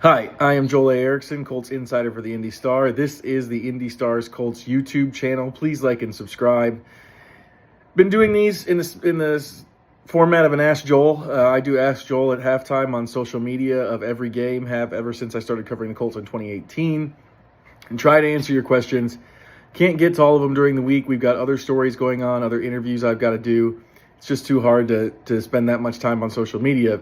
Hi, I am Joel A. Erickson, Colts insider for the Indy Star. This is the Indy Star's Colts YouTube channel. Please like and subscribe. Been doing these in this format of an Ask Joel. I do Ask Joel at halftime on social media of every game, have ever since I started covering the Colts in 2018, and try to answer your questions. Can't get to all of them during the week. We've got other stories going on, other interviews I've got to do. It's just too hard to spend that much time on social media.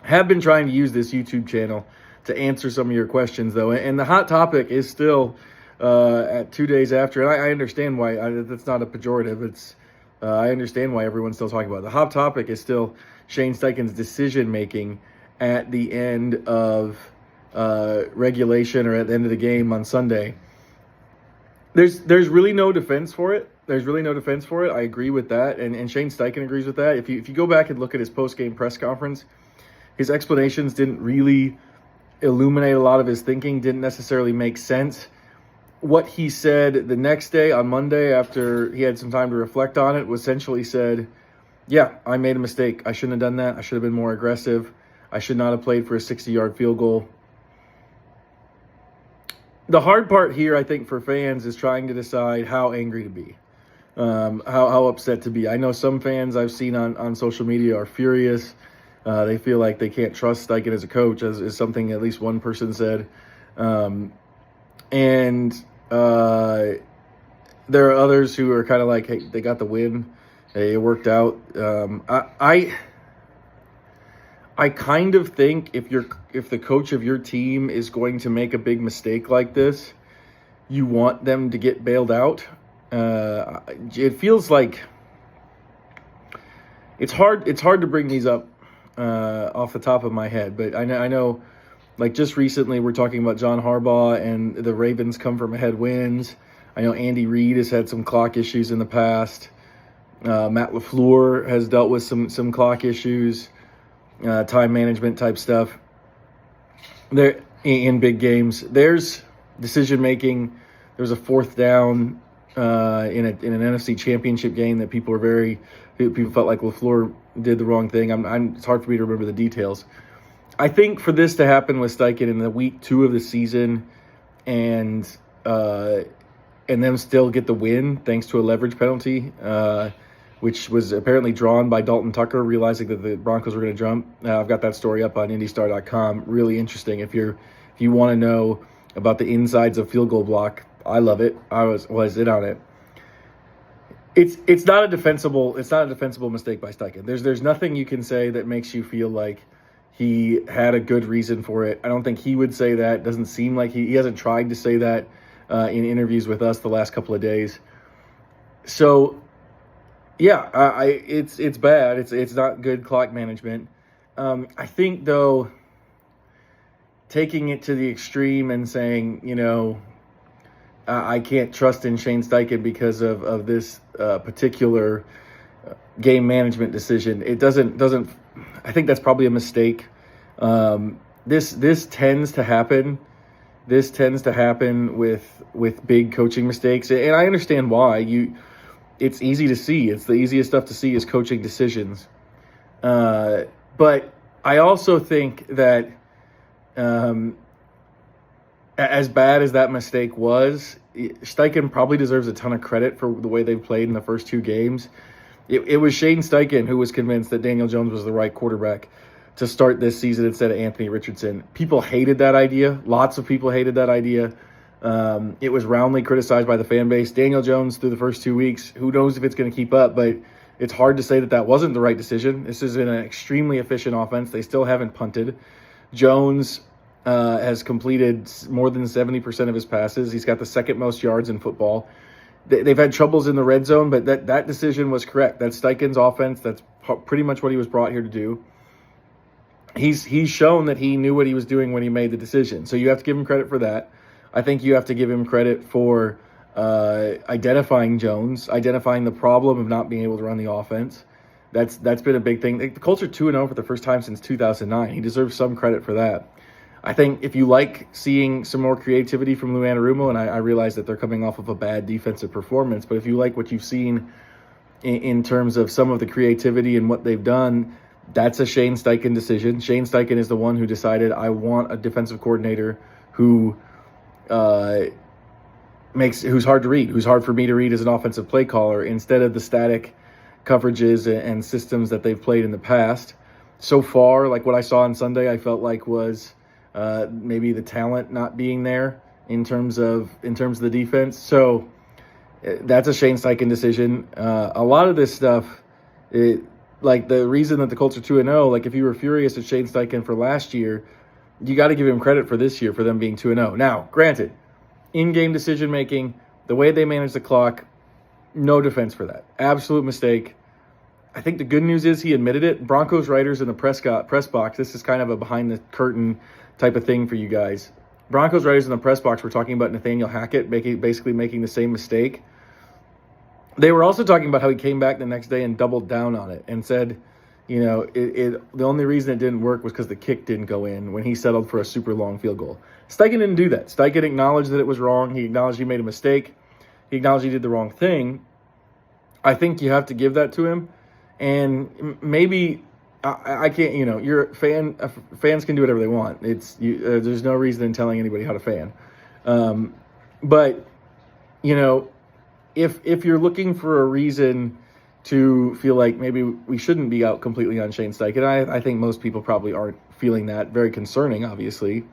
Have been trying to use this YouTube channel to answer some of your questions, though. And the hot topic is still at 2 days after. And I understand why. That's not a pejorative. I understand why everyone's still talking about it. The hot topic is still Shane Steichen's decision-making at the end of regulation or at the end of the game on Sunday. There's really no defense for it. I agree with that. And Shane Steichen agrees with that. If you go back and look at his post-game press conference, his explanations didn't really illuminate a lot of his thinking, didn't necessarily make sense. What he said the next day on Monday after he had some time to reflect on it was essentially said, yeah, I made a mistake. I shouldn't have done that. I should have been more aggressive. I should not have played for a 60-yard field goal. The hard part here, I think, for fans is trying to decide how angry to be, how upset to be. I know some fans I've seen on social media are furious. They feel like they can't trust Steichen as a coach, as something at least one person said. And there are others who are kind of like, hey, they got the win. Hey, it worked out. I kind of think if the coach of your team is going to make a big mistake like this, you want them to get bailed out. It feels like it's hard to bring these up off the top of my head, but I know, like just recently we're talking about John Harbaugh and the Ravens come from ahead wins. I know Andy Reid has had some clock issues in the past. Matt LaFleur has dealt with some clock issues, time management type stuff. There in big games, there's decision making. There was a fourth down in an NFC Championship game that people felt like LaFleur did the wrong thing. It's hard for me to remember the details. I think for this to happen with Steichen in the week 2 of the season and them still get the win thanks to a leverage penalty, which was apparently drawn by Dalton Tucker, realizing that the Broncos were going to jump. I've got that story up on IndyStar.com. Really interesting. If you want to know about the insides of field goal block, I love it. I was in on it. It's not a defensible mistake by Steichen. There's nothing you can say that makes you feel like he had a good reason for it. I don't think he would say that. Doesn't seem like he hasn't tried to say that in interviews with us the last couple of days. So yeah, it's bad. It's not good clock management. I think though, taking it to the extreme and saying, I can't trust in Shane Steichen because of this particular game management decision. It doesn't. I think that's probably a mistake. This tends to happen. This tends to happen with big coaching mistakes, and I understand why. It's easy to see. It's the easiest stuff to see is coaching decisions. But I also think that as bad as that mistake was, Steichen probably deserves a ton of credit for the way they've played in the first 2 games. It was Shane Steichen who was convinced that Daniel Jones was the right quarterback to start this season instead of Anthony Richardson. People hated that idea. Lots of people hated that idea. It was roundly criticized by the fan base. Daniel Jones through the first 2 weeks, who knows if it's going to keep up, but it's hard to say that wasn't the right decision. This is an extremely efficient offense. They still haven't punted. Jones has completed more than 70% of his passes. He's got the second most yards in football. They've had troubles in the red zone, but that decision was correct. That's Steichen's offense. That's pretty much what he was brought here to do. He's shown that he knew what he was doing when he made the decision. So you have to give him credit for that. I think you have to give him credit for identifying Jones, identifying the problem of not being able to run the offense. That's been a big thing. The Colts are 2-0 for the first time since 2009. He deserves some credit for that. I think if you like seeing some more creativity from Lou Anarumo, and I realize that they're coming off of a bad defensive performance, but if you like what you've seen in terms of some of the creativity and what they've done, That's a Shane Steichen decision. Shane Steichen is the one who decided, I want a defensive coordinator who who's hard to read, who's hard for me to read as an offensive play caller, instead of the static coverages and systems that they've played in the past. So far, like what I saw on Sunday, I felt like was maybe the talent not being there in terms of the defense. So that's a Shane Steichen decision. A lot of this stuff, like the reason that the Colts are 2-0, like if you were furious at Shane Steichen for last year, you got to give him credit for this year for them being 2-0. Now, granted, in-game decision-making, the way they manage the clock, no defense for that. Absolute mistake. I think the good news is he admitted it. Broncos writers in the press box, this is kind of a behind-the-curtain type of thing for you guys. Broncos writers in the press box were talking about Nathaniel Hackett basically making the same mistake. They were also talking about how he came back the next day and doubled down on it and said, you know, the only reason it didn't work was because the kick didn't go in when he settled for a super long field goal. Steichen didn't do that. Steichen acknowledged that it was wrong. He acknowledged he made a mistake. He acknowledged he did the wrong thing. I think you have to give that to him. And maybe I can't, you know, you're a fan. Fans can do whatever they want. There's no reason in telling anybody how to fan. But, you know, if you're looking for a reason to feel like maybe we shouldn't be out completely on Shane Steichen, I think most people probably aren't feeling that. Very concerning, obviously.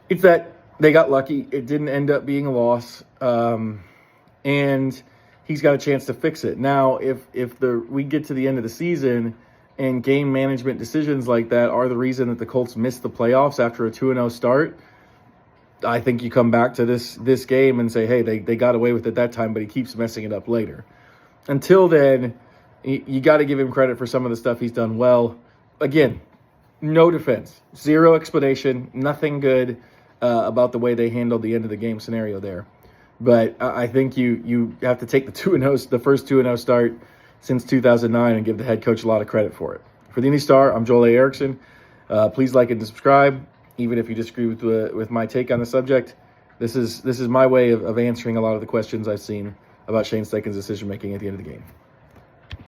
It's that they got lucky. It didn't end up being a loss. And he's got a chance to fix it. Now, if we get to the end of the season and game management decisions like that are the reason that the Colts missed the playoffs after a 2-0 start, I think you come back to this game and say, hey, they got away with it that time, but he keeps messing it up later. Until then, you got to give him credit for some of the stuff he's done well. Again, no defense, zero explanation, nothing good about the way they handled the end of the game scenario there. But I think you have to take the first 2-0 start since 2009 and give the head coach a lot of credit for it. For the Indy Star, I'm Joel A. Erickson. Please like and subscribe, even if you disagree with my take on the subject. This is my way of answering a lot of the questions I've seen about Shane Steichen's decision-making at the end of the game.